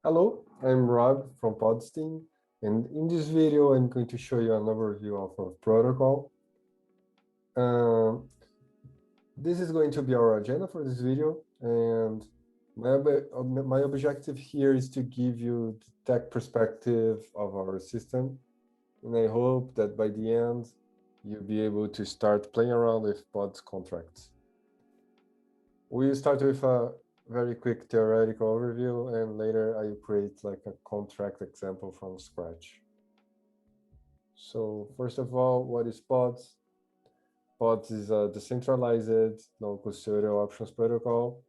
Hello, I'm Rob from Podstein, and in this video, I'm going to show you an overview of a protocol. Um, this is going to be our agenda for this video, and my objective here is to give you the tech perspective of our system, and I hope that by the end, you'll be able to start playing around with pods contracts. We'll start with a very quick theoretical overview, and later I will create like a contract example from scratch. So first of all, what is pods? Pods is a decentralized non-custodial options protocol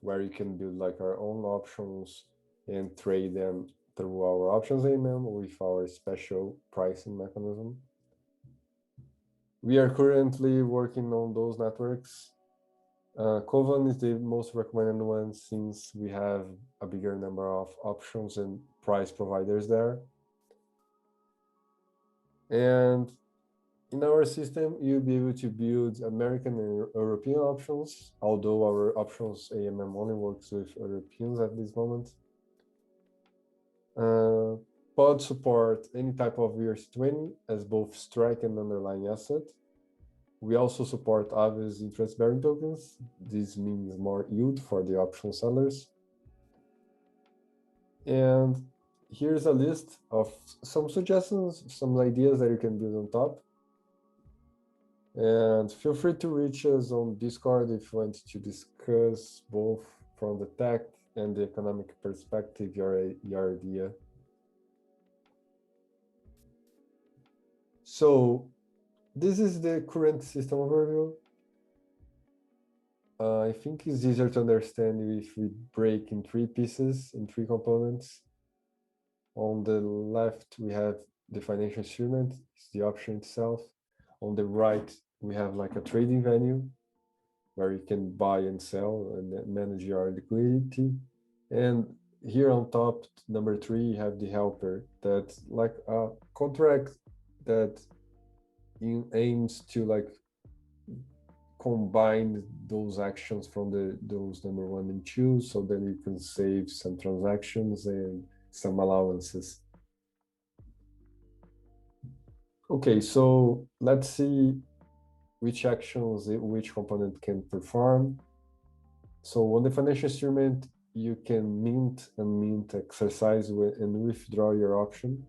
where you can build like our own options and trade them through our options AMM with our special pricing mechanism. We are currently working on those networks. Kovan is the most recommended one since we have a bigger number of options and price providers there. And in our system, you'll be able to build American and European options, although our options AMM only works with Europeans at this moment. Pod support any type of ERC20 as both strike and underlying asset. We also support Aves interest-bearing tokens. This means more yield for the option sellers. And here's a list of some suggestions, some ideas that you can build on top. And feel free to reach us on Discord if you want to discuss both from the tech and the economic perspective your idea. So this is the current system overview. I think it's easier to understand if we break in three pieces, in three components. On the left, we have the financial instrument, it's the option itself. On the right, we have like a trading venue where you can buy and sell and manage your liquidity. And here on top, number 3, you have the helper that's like a contract that aims to like combine those actions from those number 1 and 2, so then you can save some transactions and some allowances. Okay, so let's see which actions which component can perform. So on the financial instrument, you can mint and mint exercise and withdraw your option.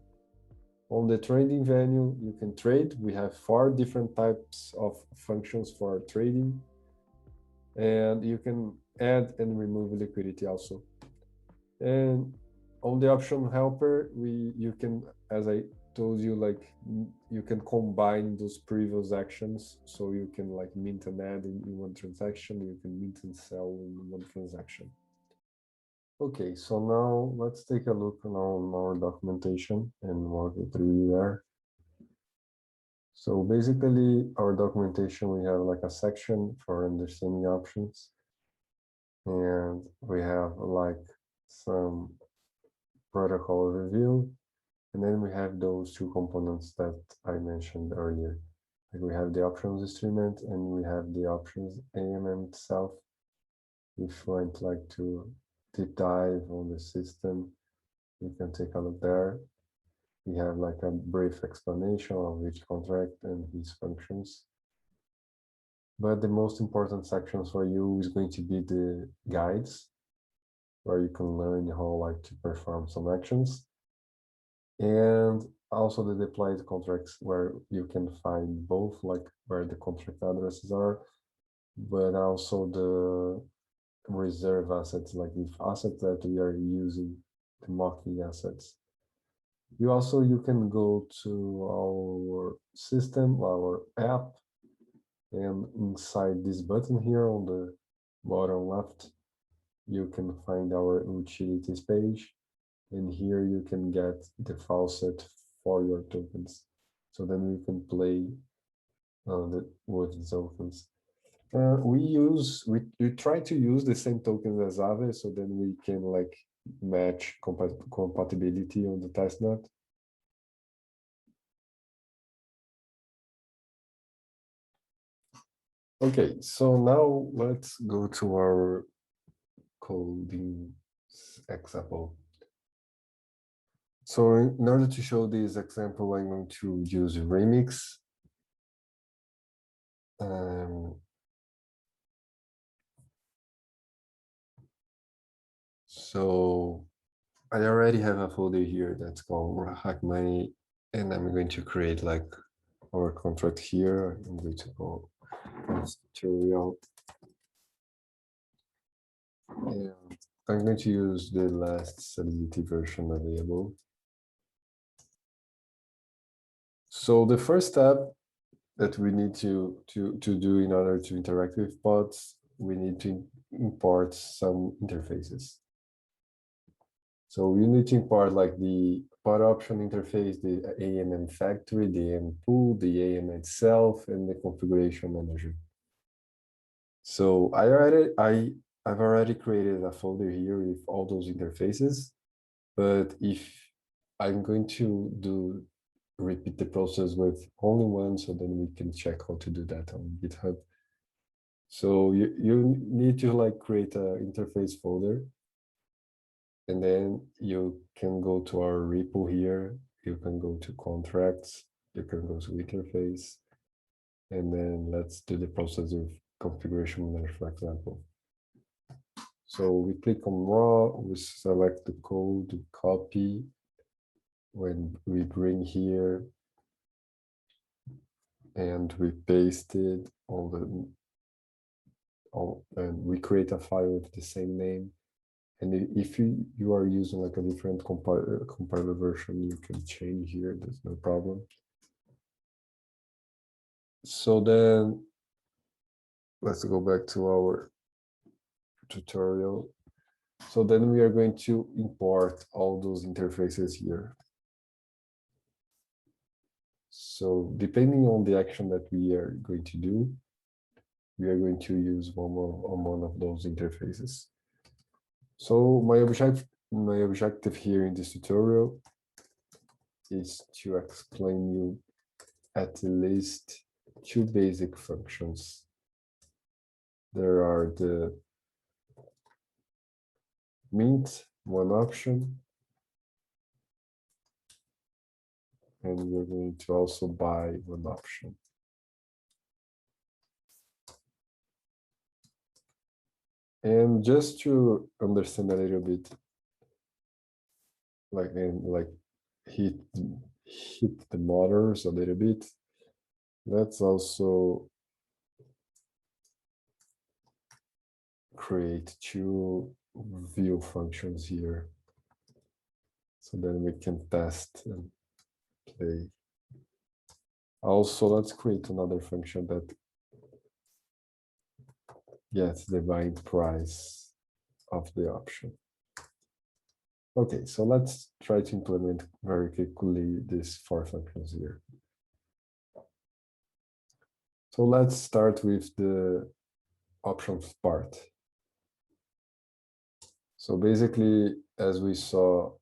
On the trading venue, you can trade. We have 4 different types of functions for trading. And you can add and remove liquidity also. And on the option helper, you can, as I told you, like you can combine those previous actions. So you can like mint and add in one transaction, you can mint and sell in one transaction. Okay, so now let's take a look on our documentation and walk you through there. So basically our documentation, we have like a section for understanding options. And we have like some protocol review. And then we have those 2 components that I mentioned earlier. Like we have the options instrument and we have the options AMM itself. If you want like to deep dive on the system, you can take a look there. We have like a brief explanation of each contract and its functions. But the most important sections for you is going to be the guides, where you can learn how like to perform some actions. And also the deployed contracts, where you can find both like where the contract addresses are, but also the reserve assets, like the assets that we are using, the mocking assets. You can go to our system, our app, and inside this button here on the bottom left, you can find our utilities page. And here you can get the faucet for your tokens. So then you can play with the tokens. We try to use the same tokens as Aave, so then we can like match compatibility on the testnet. Okay, so now let's go to our coding example. So in order to show this example, I'm going to use Remix. So I already have a folder here that's called Hack Money, and I'm going to create like our contract here. I'm going to go tutorial, and I'm going to use the last Solidity version available. So the first step that we need to do in order to interact with bots, we need to import some interfaces. So we need to import like the bot option interface, the AMM factory, the AMM pool, the AMM itself, and the configuration manager. So I've already created a folder here with all those interfaces, but if I'm going to repeat the process with only one, so then we can check how to do that on GitHub. So you need to like create an interface folder, and then you can go to our repo here. You can go to contracts, you can go to interface, and then let's do the process of configuration manager, for example. So we click on raw, we select the code, copy. When we bring here and we paste it on the, and we create a file with the same name. And if you are using like a different compiler version, you can change here, there's no problem. So then let's go back to our tutorial. So then we are going to import all those interfaces here. So depending on the action that we are going to do, we are going to use one of those interfaces. So my objective here in this tutorial is to explain you at least two basic functions. There are the mint, one option, and we're going to also buy one option. And just to understand a little bit, hit the motors a little bit, let's also create two view functions here. So then we can test and play. Also, let's create another function that gets the buying price of the option. Okay, so let's try to implement very quickly these four functions here. So let's start with the options part. So basically, as we saw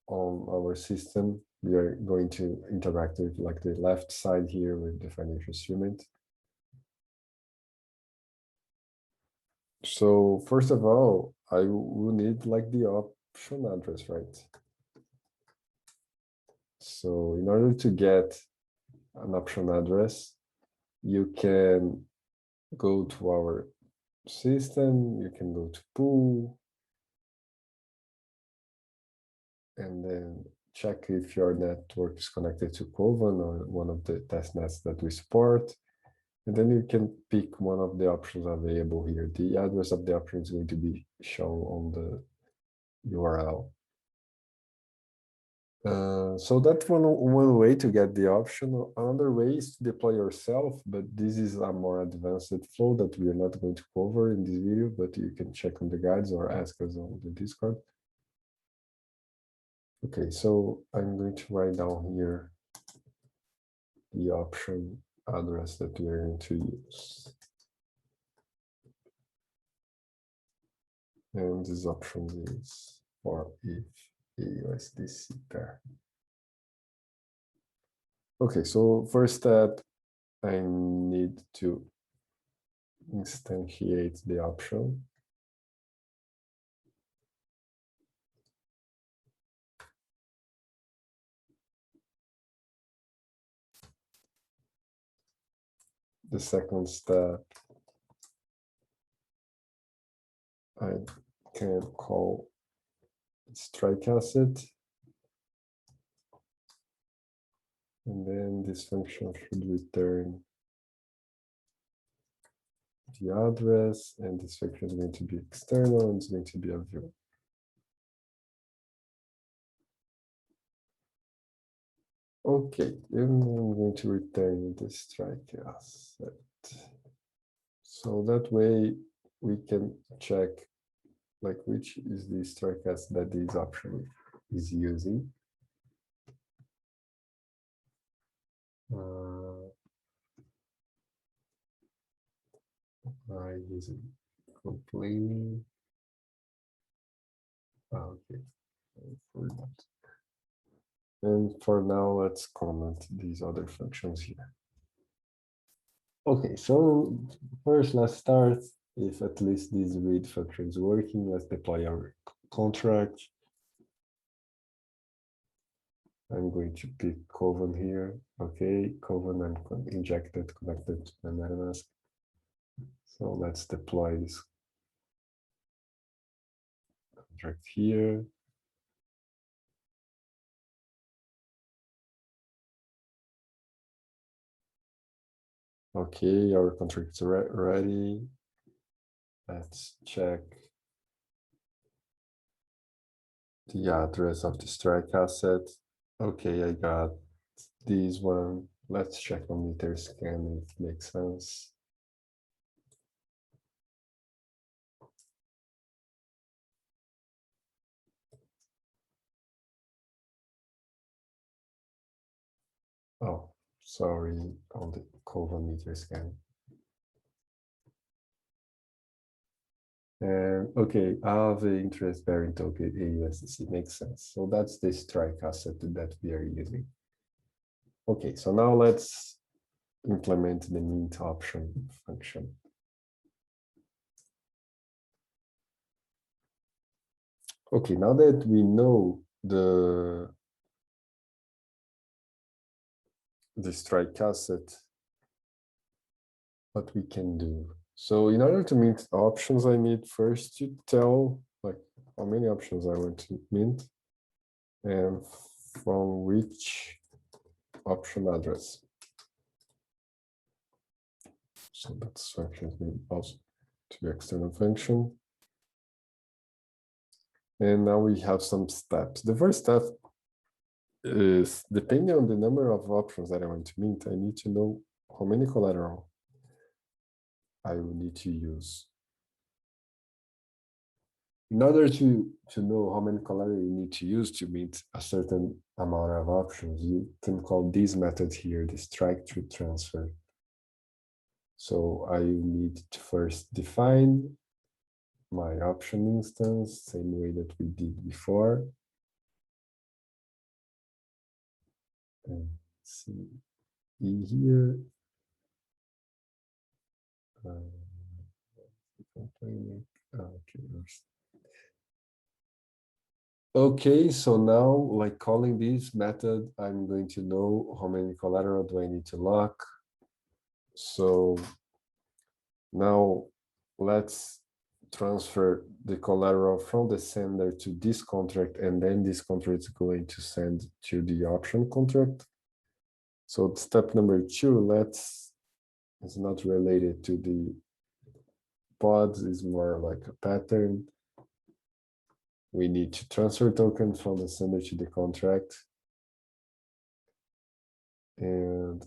on our system, we are going to interact with like the left side here with the financial instrument. So first of all, I will need like the option address, right? So in order to get an option address, you can go to our system, you can go to pool, and then check if your network is connected to Kovan or one of the test nets that we support. And then you can pick one of the options available here. The address of the option is going to be shown on the URL. So that's one way to get the option. Another way is to deploy yourself, but this is a more advanced flow that we are not going to cover in this video, but you can check on the guides or ask us on the Discord. Okay, so I'm going to write down here the option address that we are going to use. And this option is for if USDC pair. Okay, so first step, I need to instantiate the option. the second step, I can call strike asset. And then this function should return the address, and this function is going to be external, and it's going to be a view. Okay, and I'm going to return the strike asset. So that way we can check like which is the strike asset that this option is using. I using complaining. Okay. And for now, let's comment these other functions here. Okay, so first let's start. If at least this read function is working, let's deploy our contract. I'm going to pick Kovan here. Okay, Kovan, I'm injected, connected to my MetaMask. So let's deploy this contract here. Okay, our contract is ready. Let's check the address of the strike asset. Okay, I got this one. Let's check on Etherscan if it makes sense. Oh, sorry, on the Kovan Etherscan. And okay, the interest-bearing token AUSDC makes sense. So that's the strike asset that we are using. Okay, so now let's implement the mint option function. Okay, now that we know the strike asset, what we can do. So in order to mint options, I need first to tell like how many options I want to mint and from which option address. So that's function also to the external function. And now we have some steps. The first step is depending on the number of options that I want to mint, I need to know how many collateral I will need to use. In order to know how many collateral you need to use to mint a certain amount of options, you can call this method here the strike through transfer. So I need to first define my option instance, same way that we did before. And see here. Okay, so now like calling this method, I'm going to know how many collateral do I need to lock. So now let's transfer the collateral from the sender to this contract, and then this contract is going to send to the option contract. So step number 2, it's not related to the pods, is more like a pattern. We need to transfer tokens from the sender to the contract. And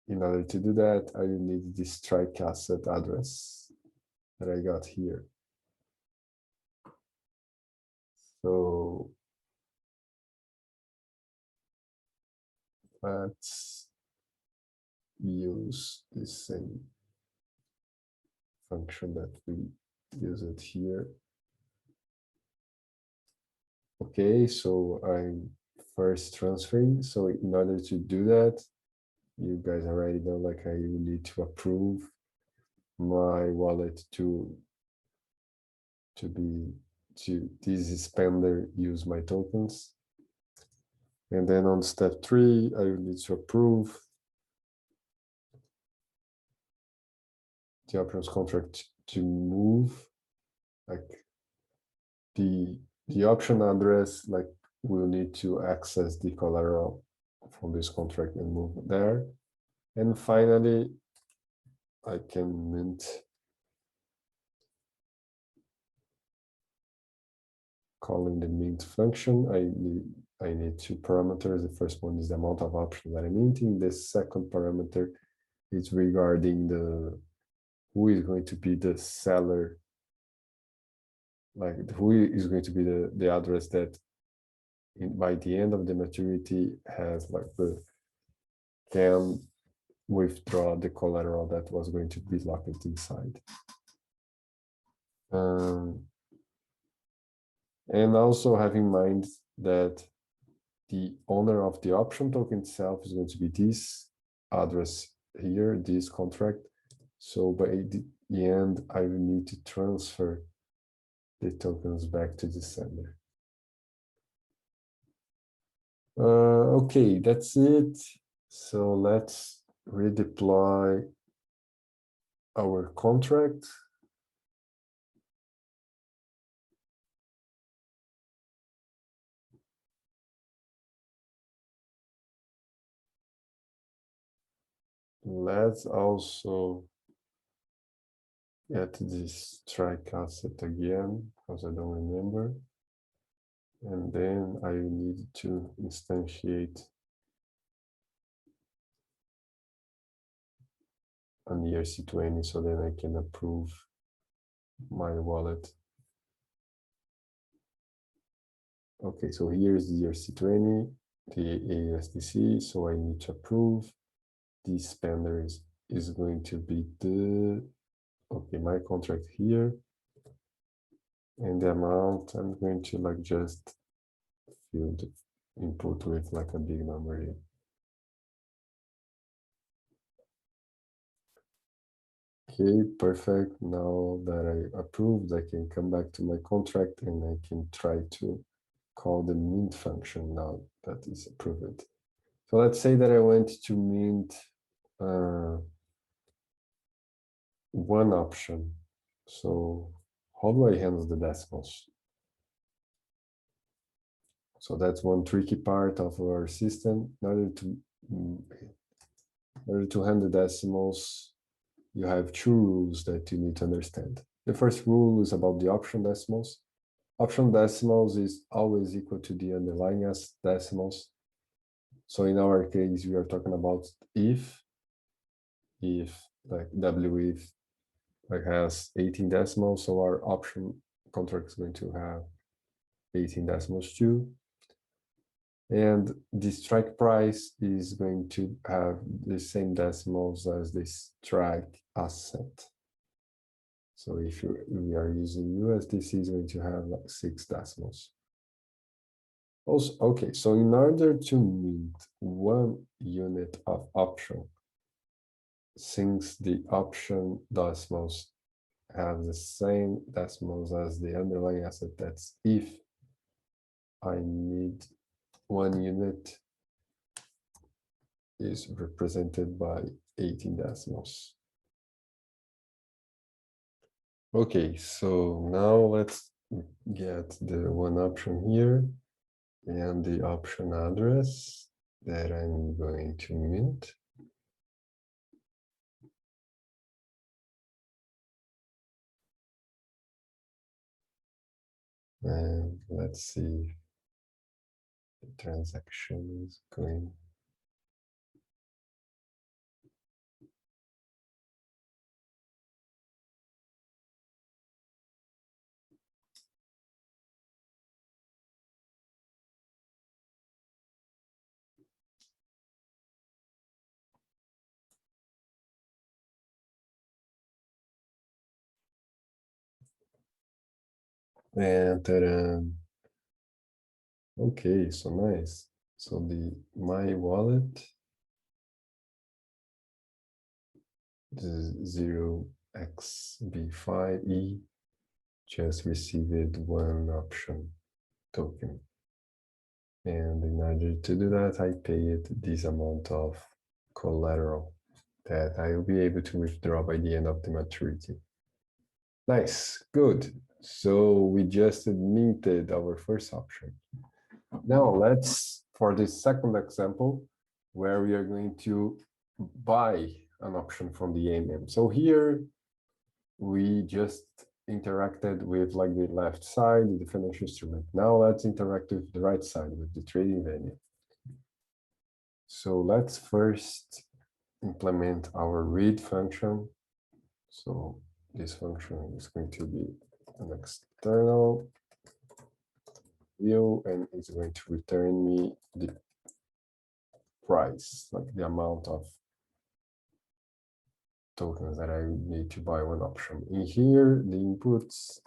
in order to do that, I will need the strike asset address that I got here. So let's use the same function that we use it here. Okay, so I'm first transferring. So in order to do that, you guys already know, like I need to approve my wallet to this spender use my tokens. And then on step 3, I will need to approve the options contract to move, like the option address, like we'll need to access the collateral from this contract and move there. And finally, I can mint calling the mint function. I need two parameters. The first one is the amount of options that I'm minting. The second parameter is regarding the who is going to be the seller, like who is going to be the address that by the end of the maturity has like the can withdraw the collateral that was going to be locked inside. And also have in mind that the owner of the option token itself is going to be this address here, this contract. So by the end, I will need to transfer the tokens back to the sender. Okay, that's it. So let's redeploy our contract. Let's also get this strike asset again, because I don't remember. And then I need to instantiate an ERC20 so then I can approve my wallet. Okay, so here's the ERC20, the AUSDC, so I need to approve. The spender is going to be okay, my contract here. And the amount, I'm going to like just fill the input with like a big number here. Okay, perfect. Now that I approved, I can come back to my contract and I can try to call the mint function now that is approved. So let's say that I want to mint one option. So how do I handle the decimals? So that's one tricky part of our system. In order to handle decimals, you have two rules that you need to understand. The first rule is about the option decimals. Option decimals is always equal to the underlying decimals. So in our case, we are talking about if like W if like has 18 decimals, so our option contract is going to have 18 decimals too. And the strike price is going to have the same decimals as the strike asset. So if we are using USDC, is going to have like 6 decimals. Also, okay, so in order to mint 1 unit of option, since the option decimals have the same decimals as the underlying asset, that's if I need 1 unit is represented by 18 decimals. Okay, so now let's get the one option here and the option address that I'm going to mint. And let's see if the transaction is going. And okay, so nice. So the my wallet, the 0xb5e just received 1 option token. And in order to do that, I paid this amount of collateral. that I will be able to withdraw by the end of the maturity. Nice, good. So we just minted our first option. Now let's, for this second example, where we are going to buy an option from the AMM. So here we just interacted with like the left side, the financial instrument. Now let's interact with the right side, with the trading venue. So let's first implement our read function. So this function is going to be an external view, and it's going to return me the price, like the amount of tokens that I need to buy one option. In here, the inputs,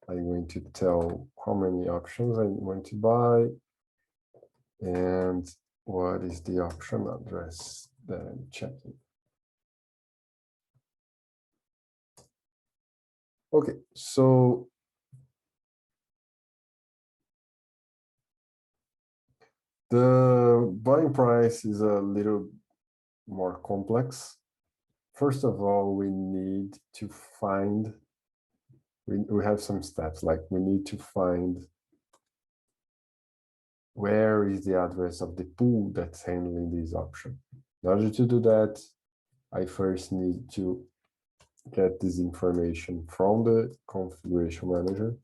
I'm going to tell how many options I want to buy and what is the option address that I'm checking. Okay, so the buying price is a little more complex. First of all, we need to find, we have some steps, like we need to find where is the address of the pool that's handling this option. In order to do that, I first need to get this information from the configuration manager.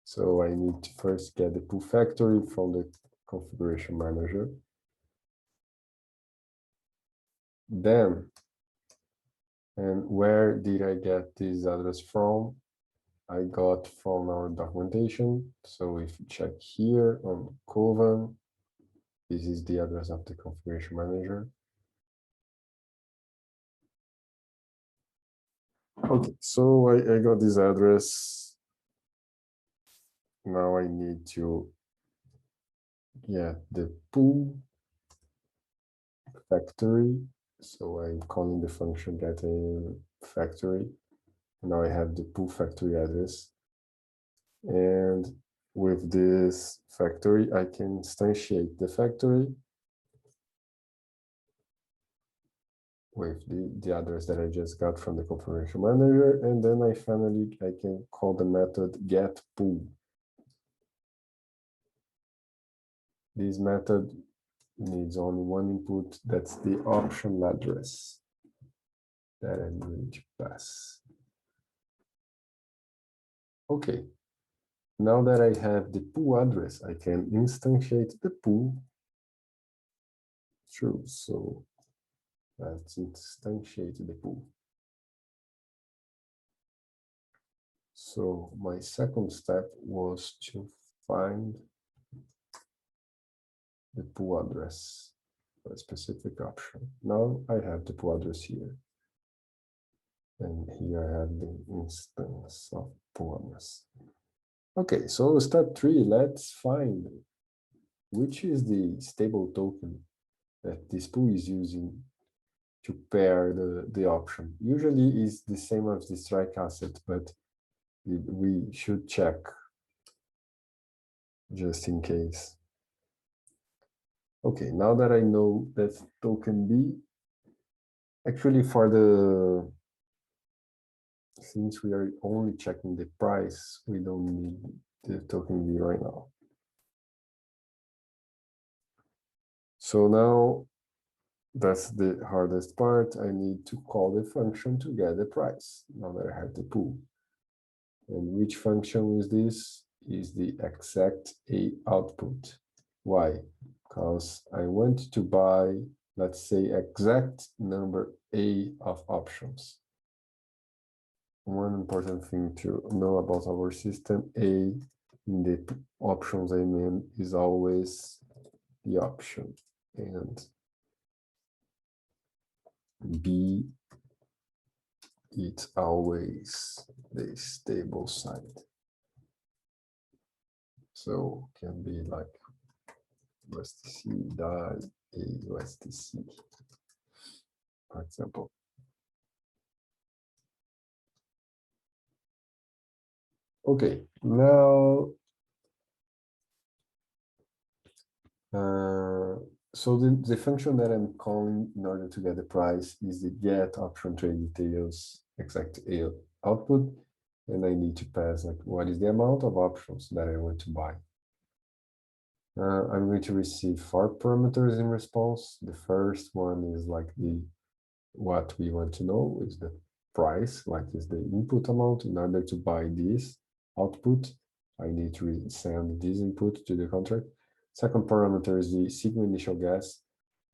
So I need to first get the pool factory from the configuration manager. Then, and where did I get this address from? I got from our documentation. So if you check here on Kovan, this is the address of the configuration manager. Okay, so I got this address. Now I need to get the pool factory. So I'm calling the function getting factory. Now I have the pool factory address. And with this factory, I can instantiate the factory with the address that I just got from the configuration manager. And then I can call the method get pool. This method needs only one input, that's the option address that I'm going to pass. Okay, now that I have the pool address, I can instantiate the pool. True, so let's instantiate the pool. So my second step was to find the pool address for a specific option. Now I have the pool address here. And here I have the instance of pool address. Okay, so step 3, let's find which is the stable token that this pool is using to pair the option. Usually is the same as the strike asset, but we should check just in case. Okay, now that I know that token B, actually since we are only checking the price, we don't need the token B right now. So now that's the hardest part. I need to call the function to get the price, now that I have the pool. And which function is this? Is the exact A output. Why? Because I want to buy, let's say, exact number A of options. One important thing to know about our system, A in the options AMM is always the option, and B, it's always the stable side. So can be like USDC DAI A USDC, for example. Okay, now So the function that I'm calling in order to get the price is the get option trade details exact output, and I need to pass like what is the amount of options that I want to buy. I'm going to receive 4 parameters in response. The first one is like what we want to know is the price, like is the input amount. In order to buy this output, I need to send this input to the contract. Second parameter is the sigma initial gas.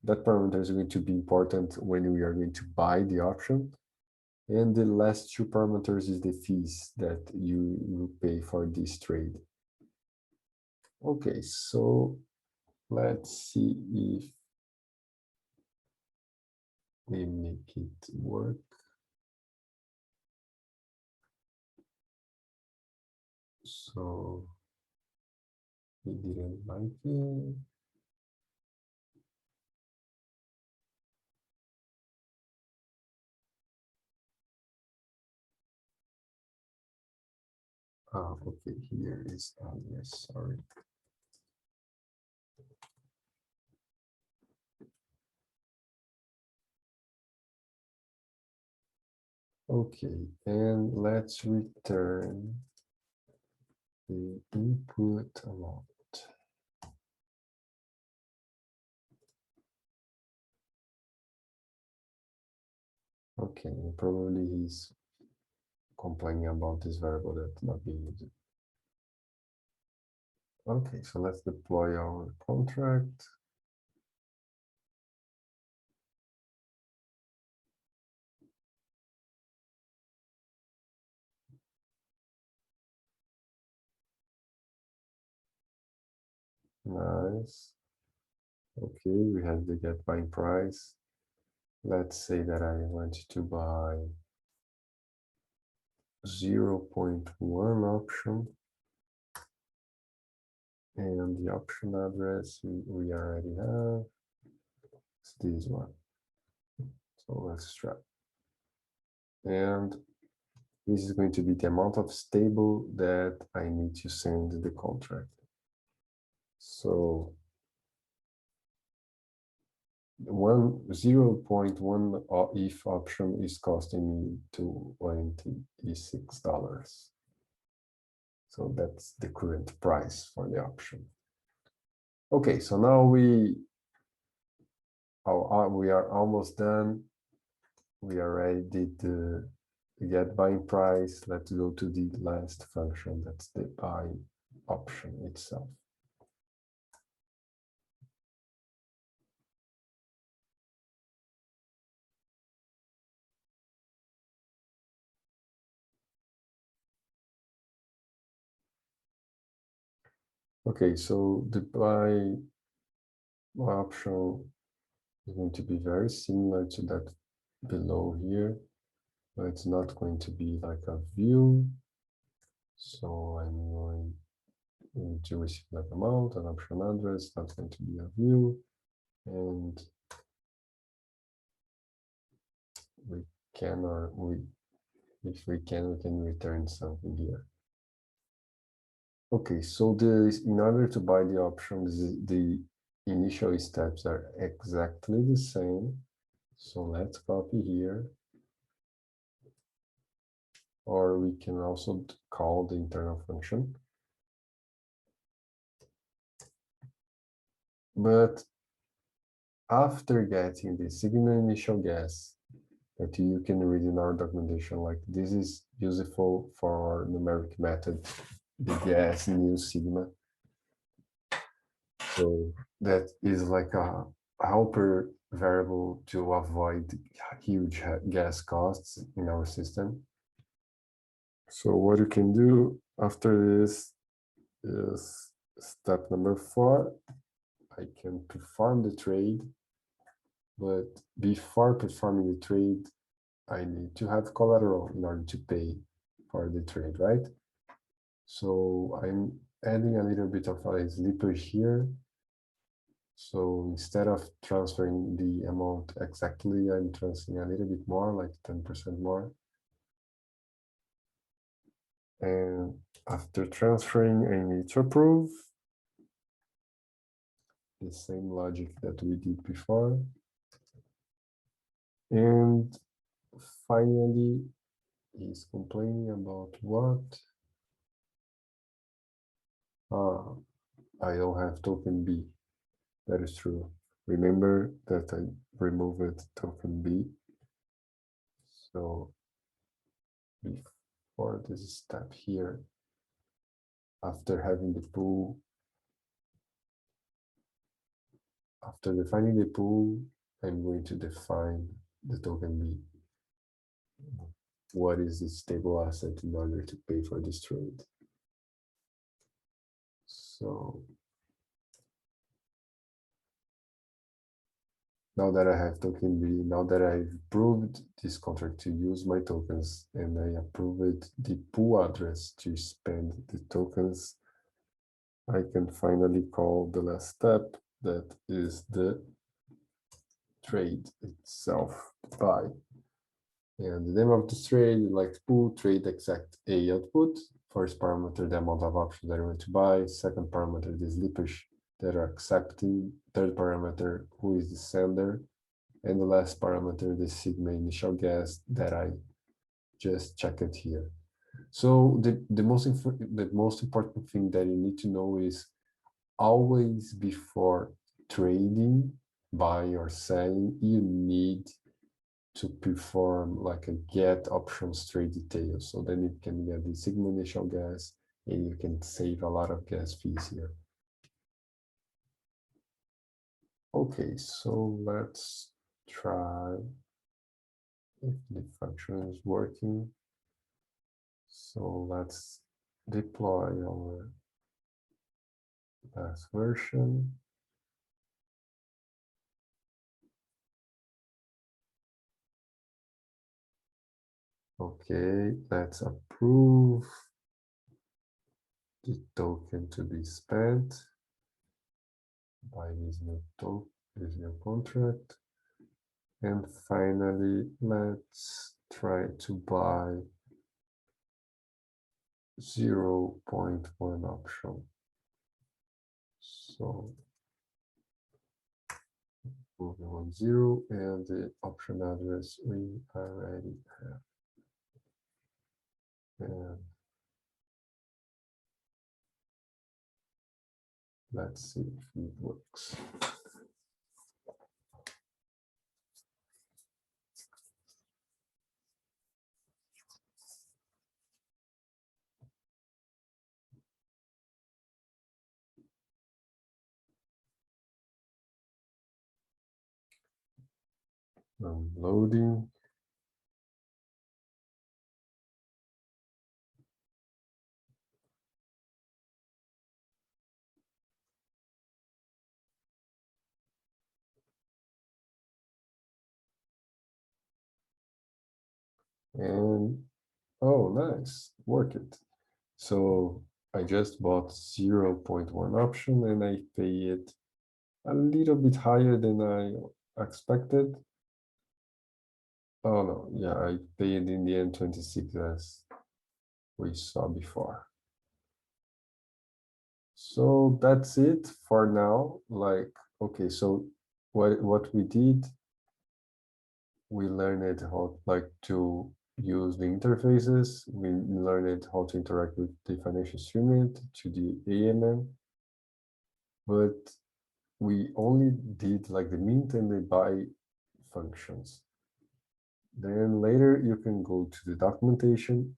That parameter is going to be important when we are going to buy the option. And the last 2 parameters is the fees that you will pay for this trade. Okay, so let's see if we make it work. So he didn't like it. Ah, okay, here is yes, sorry. Okay, and let's return the input amount. Okay, probably he's complaining about this variable that's not being used. Okay, so let's deploy our contract. Nice. Okay, we have the get buying price. Let's say that I want to buy 0.1 option. And the option address we already have. It's this one. So let's try. And this is going to be the amount of stable that I need to send the contract. So 0.1 if option is costing me $26. So that's the current price for the option. Okay, so now we are almost done. We already did the get buying price. Let's go to the last function. That's the buy option itself. Okay, so the buy option is going to be very similar to that below here, but it's not going to be like a view. So I'm going to receive that amount, an option address, not going to be a view, and we can, or if we can return something here. Okay, so in order to buy the options, the initial steps are exactly the same. So let's copy here. Or we can also call the internal function. But after getting the sigma initial gas that you can read in our documentation, like this is useful for our numeric method, the gas new sigma. So that is like a helper variable to avoid huge gas costs in our system. So what you can do after this is step number 4. I can perform the trade, but before performing the trade, I need to have collateral in order to pay for the trade, right? So I'm adding a little bit of a slipper here. So instead of transferring the amount exactly, I'm transferring a little bit more, like 10% more. And after transferring, I need to approve. the same logic that we did before. And finally, he's complaining about what? I don't have token B. That is true. Remember that I removed token B. So before this step here, after having the pool, after defining the pool, I'm going to define the token B. What is the stable asset in order to pay for this trade? So now that I have token B, now that I've approved this contract to use my tokens and I approved the pool address to spend the tokens, I can finally call the last step, that is the trade itself, buy. And the name of this trade, like pool trade exact A output. First parameter, the amount of options that I want to buy. Second parameter, the slippage that are accepting. Third parameter, who is the sender. And the last parameter, the sigma initial gas that I just checked here. So the most important thing that you need to know is always before trading, buying or selling, you need to perform like a get options trade details. So then you can get the sigma initial gas and you can save a lot of gas fees here. Okay, so let's try if the function is working. So let's deploy our last version. Okay, let's approve the token to be spent by this new contract. And finally, let's try to buy 0.1 option. So moving on 0 and the option address we already have. And let's see if it works. I'm loading. And oh, nice, work it. So I just bought 0.1 option and I pay it a little bit higher than I expected. Oh no, yeah, I paid in the end 26 as we saw before. So that's it for now. Like, okay, so what we did, we learned how like to use the interfaces. We learned how to interact with the financial instrument to the AMM, but we only did like the mint and the buy functions. Then later you can go to the documentation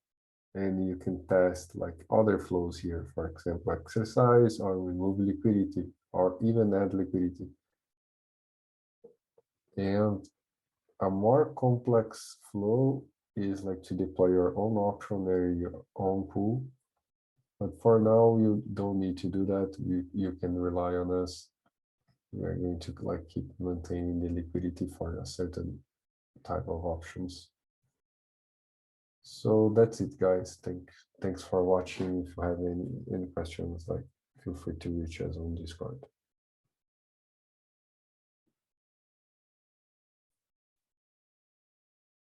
and you can test like other flows here, for example, exercise or remove liquidity or even add liquidity. And a more complex flow is like to deploy your own option or your own pool. But for now, you don't need to do that. You can rely on us. We are going to like keep maintaining the liquidity for a certain type of options. So that's it, guys. Thanks for watching. If you have any questions, like feel free to reach us on Discord.